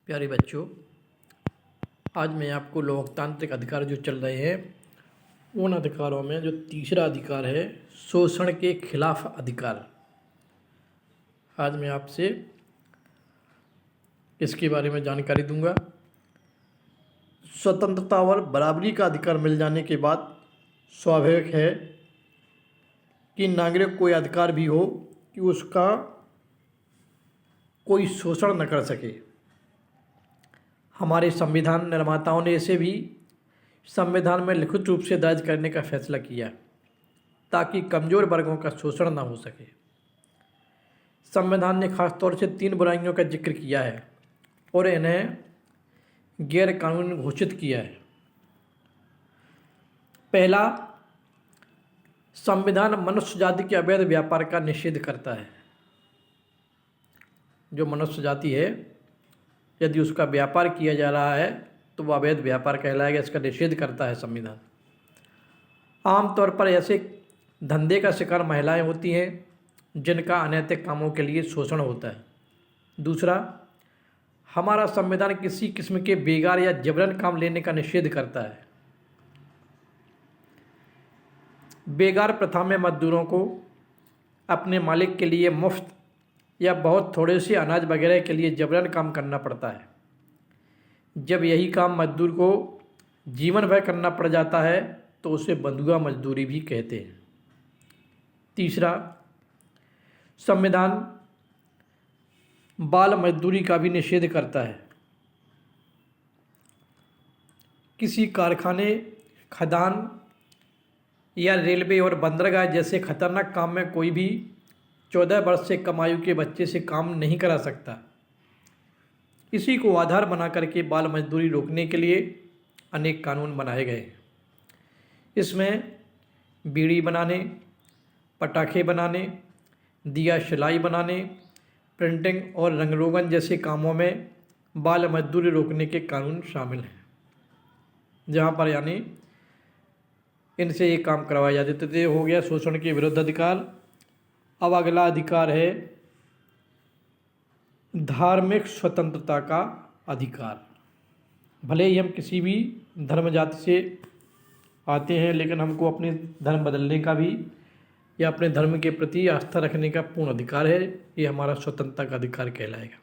प्यारे बच्चों, आज मैं आपको लोकतांत्रिक अधिकार जो चल रहे हैं उन अधिकारों में जो तीसरा अधिकार है शोषण के खिलाफ अधिकार, आज मैं आपसे इसके बारे में जानकारी दूंगा। स्वतंत्रता और बराबरी का अधिकार मिल जाने के बाद स्वाभाविक है कि नागरिक को यह अधिकार भी हो कि उसका कोई शोषण न कर सके। हमारे संविधान निर्माताओं ने इसे भी संविधान में लिखित रूप से दर्ज करने का फैसला किया ताकि कमज़ोर वर्गों का शोषण न हो सके। संविधान ने खास तौर से 3 बुराइयों का जिक्र किया है और इन्हें गैर कानूनी घोषित किया है। पहला, संविधान मनुष्य जाति के अवैध व्यापार का निषेध करता है। जो मनुष्य जाति है, यदि उसका व्यापार किया जा रहा है तो वह अवैध व्यापार कहलाएगा, इसका निषेध करता है संविधान। आमतौर पर ऐसे धंधे का शिकार महिलाएं होती हैं जिनका अनैतिक कामों के लिए शोषण होता है। दूसरा, हमारा संविधान किसी किस्म के बेगार या जबरन काम लेने का निषेध करता है। बेगार प्रथा में मजदूरों को अपने मालिक के लिए मुफ्त या बहुत थोड़े से अनाज वगैरह के लिए जबरन काम करना पड़ता है। जब यही काम मजदूर को जीवन भर करना पड़ जाता है तो उसे बंधुआ मजदूरी भी कहते हैं। तीसरा, संविधान बाल मजदूरी का भी निषेध करता है। किसी कारखाने, खदान या रेलवे और बंदरगाह जैसे खतरनाक काम में कोई भी 14 वर्ष से कम आयु के बच्चे से काम नहीं करा सकता। इसी को आधार बना करके बाल मजदूरी रोकने के लिए अनेक कानून बनाए गए। इसमें बीड़ी बनाने, पटाखे बनाने, दिया सिलाई बनाने, प्रिंटिंग और रंग रोगन जैसे कामों में बाल मजदूरी रोकने के कानून शामिल हैं, जहाँ पर यानी इनसे ये काम करवाए जाते थे। हो गया शोषण के विरुद्ध अधिकार। अब अगला अधिकार है धार्मिक स्वतंत्रता का अधिकार। भले ही हम किसी भी धर्म जाति से आते हैं, लेकिन हमको अपने धर्म बदलने का भी या अपने धर्म के प्रति आस्था रखने का पूर्ण अधिकार है। ये हमारा स्वतंत्रता का अधिकार कहलाएगा।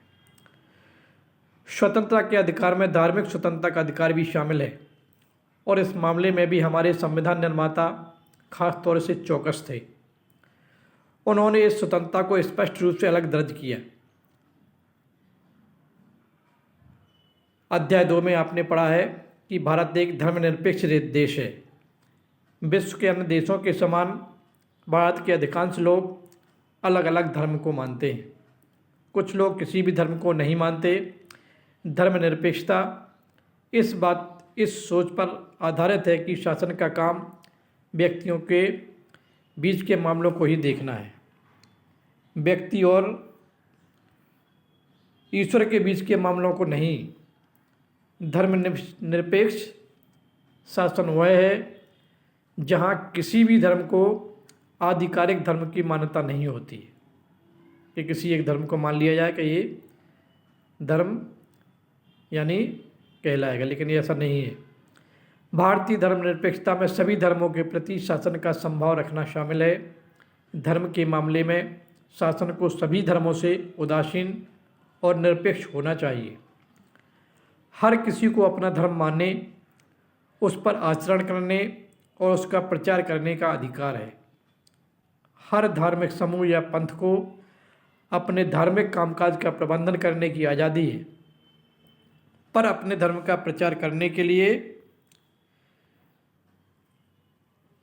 स्वतंत्रता के अधिकार में धार्मिक स्वतंत्रता का अधिकार भी शामिल है और इस मामले में भी हमारे संविधान निर्माता खास तौर से चौकस थे। उन्होंने इस स्वतंत्रता को स्पष्ट रूप से अलग दर्ज किया। अध्याय 2 में आपने पढ़ा है कि भारत एक धर्मनिरपेक्ष देश है। विश्व के अन्य देशों के समान भारत के अधिकांश लोग अलग अलग धर्म को मानते हैं। कुछ लोग किसी भी धर्म को नहीं मानते। धर्मनिरपेक्षता इस सोच पर आधारित है कि शासन का काम व्यक्तियों के बीच के मामलों को ही देखना है। व्यक्ति और ईश्वर के बीच के मामलों को नहीं। धर्मनिरपेक्ष शासन वह है जहाँ किसी भी धर्म को आधिकारिक धर्म की मान्यता नहीं होती कि किसी एक धर्म को मान लिया जाए कि ये धर्म यानी कहलाएगा, लेकिन ये ऐसा नहीं है। भारतीय धर्मनिरपेक्षता में सभी धर्मों के प्रति शासन का संभाव रखना शामिल है। धर्म के मामले में शासन को सभी धर्मों से उदासीन और निरपेक्ष होना चाहिए। हर किसी को अपना धर्म मानने, उस पर आचरण करने और उसका प्रचार करने का अधिकार है। हर धार्मिक समूह या पंथ को अपने धार्मिक कामकाज का प्रबंधन करने की आज़ादी है, पर अपने धर्म का प्रचार करने के लिए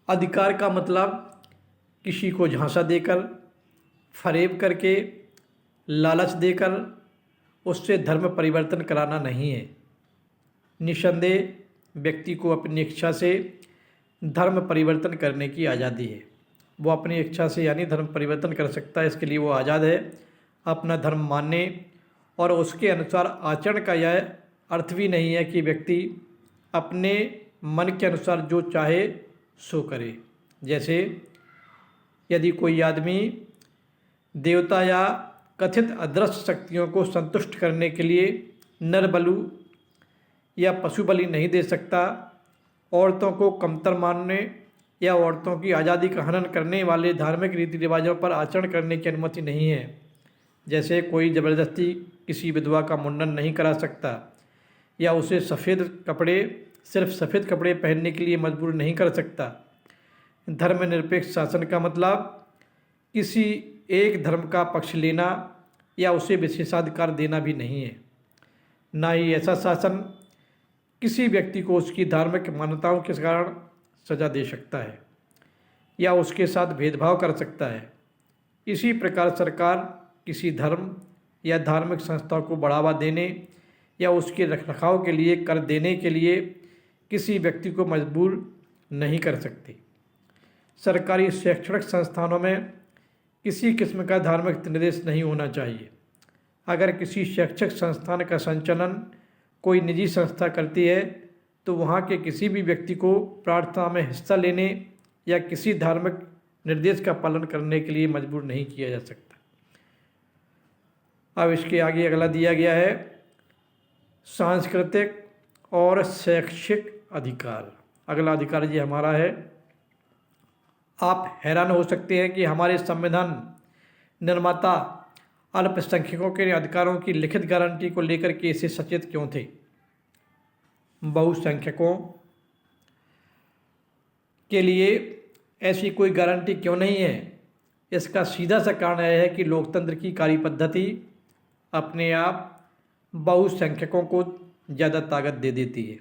अधिकार का मतलब किसी को झांसा देकर, फरेब करके, लालच देकर उससे धर्म परिवर्तन कराना नहीं है। निसंदेह व्यक्ति को अपनी इच्छा से धर्म परिवर्तन करने की आज़ादी है। वो अपनी इच्छा से यानी धर्म परिवर्तन कर सकता है, इसके लिए वो आज़ाद है। अपना धर्म मानने और उसके अनुसार आचरण का यह अर्थ भी नहीं है कि व्यक्ति अपने मन के अनुसार जो चाहे सो करे। जैसे यदि कोई आदमी देवता या कथित अदृश्य शक्तियों को संतुष्ट करने के लिए नर बलि या पशु बलि नहीं दे सकता। औरतों को कमतर मानने या औरतों की आज़ादी का हनन करने वाले धार्मिक रीति रिवाजों पर आचरण करने की अनुमति नहीं है। जैसे कोई ज़बरदस्ती किसी विधवा का मुंडन नहीं करा सकता या उसे सिर्फ सफ़ेद कपड़े पहनने के लिए मजबूर नहीं कर सकता। धर्मनिरपेक्ष शासन का मतलब किसी एक धर्म का पक्ष लेना या उसे विशेषाधिकार देना भी नहीं है। ना ही ऐसा शासन किसी व्यक्ति को उसकी धार्मिक मान्यताओं के कारण सज़ा दे सकता है या उसके साथ भेदभाव कर सकता है। इसी प्रकार सरकार किसी धर्म या धार्मिक संस्था को बढ़ावा देने या उसके रखरखाव के लिए कर देने के लिए किसी व्यक्ति को मजबूर नहीं कर सकती। सरकारी शैक्षणिक संस्थानों में किसी किस्म का धार्मिक निर्देश नहीं होना चाहिए। अगर किसी शैक्षिक संस्थान का संचालन कोई निजी संस्था करती है तो वहाँ के किसी भी व्यक्ति को प्रार्थना में हिस्सा लेने या किसी धार्मिक निर्देश का पालन करने के लिए मजबूर नहीं किया जा सकता। अब इसके आगे अगला दिया गया है सांस्कृतिक और शैक्षिक अधिकार। अगला अधिकार ये हमारा है। आप हैरान हो सकते हैं कि हमारे संविधान निर्माता अल्पसंख्यकों के अधिकारों की लिखित गारंटी को लेकर के इससे सचेत क्यों थे। बहुसंख्यकों के लिए ऐसी कोई गारंटी क्यों नहीं है। इसका सीधा सा कारण यह है कि लोकतंत्र की कार्य पद्धति अपने आप बहुसंख्यकों को ज़्यादा ताकत दे देती है।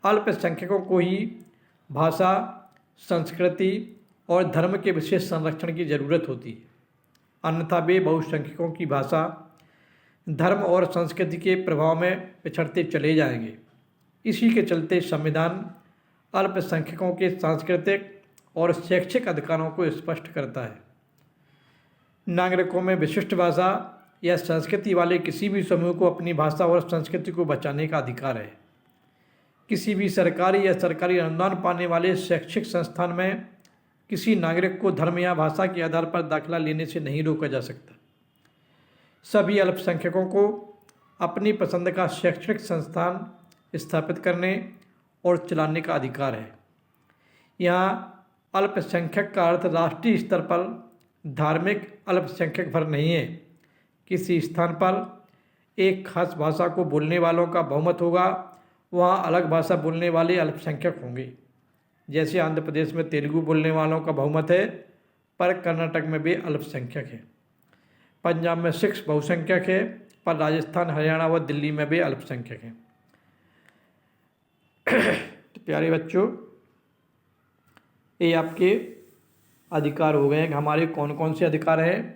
अल्पसंख्यकों को ही भाषा, संस्कृति और धर्म के विशेष संरक्षण की ज़रूरत होती है, अन्यथा वे बहुसंख्यकों की भाषा, धर्म और संस्कृति के प्रभाव में पिछड़ते चले जाएंगे। इसी के चलते संविधान अल्पसंख्यकों के सांस्कृतिक और शैक्षिक अधिकारों को स्पष्ट करता है। नागरिकों में विशिष्ट भाषा या संस्कृति वाले किसी भी समूह को अपनी भाषा और संस्कृति को बचाने का अधिकार है। किसी भी सरकारी या सरकारी अनुदान पाने वाले शैक्षिक संस्थान में किसी नागरिक को धर्म या भाषा के आधार पर दाखिला लेने से नहीं रोका जा सकता। सभी अल्पसंख्यकों को अपनी पसंद का शैक्षणिक संस्थान स्थापित करने और चलाने का अधिकार है। यहाँ अल्पसंख्यक का अर्थ राष्ट्रीय स्तर पर धार्मिक अल्पसंख्यक भर नहीं है। किसी स्थान पर एक खास भाषा को बोलने वालों का बहुमत होगा, वहाँ अलग भाषा बोलने वाले अल्पसंख्यक होंगे। जैसे आंध्र प्रदेश में तेलुगु बोलने वालों का बहुमत है, पर कर्नाटक में भी अल्पसंख्यक है। पंजाब में सिख बहुसंख्यक है, पर राजस्थान, हरियाणा व दिल्ली में भी अल्पसंख्यक हैं। तो प्यारे बच्चों, ये आपके अधिकार हो गए हैं। हमारे कौन कौन से अधिकार हैं।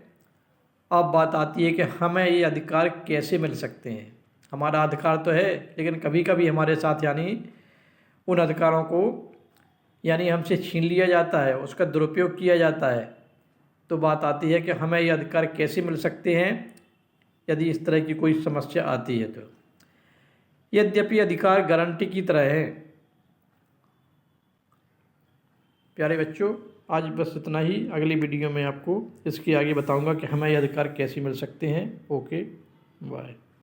अब बात आती है कि हमें ये अधिकार कैसे मिल सकते हैं। हमारा अधिकार तो है, लेकिन कभी कभी हमारे साथ उन अधिकारों को हमसे छीन लिया जाता है, उसका दुरुपयोग किया जाता है। तो बात आती है कि हमें ये अधिकार कैसे मिल सकते हैं यदि इस तरह की कोई समस्या आती है तो। यद्यपि अधिकार गारंटी की तरह है। प्यारे बच्चों, आज बस इतना ही। अगली वीडियो में आपको इसके आगे बताऊंगा कि हमें ये अधिकार कैसे मिल सकते हैं। Okay, bye.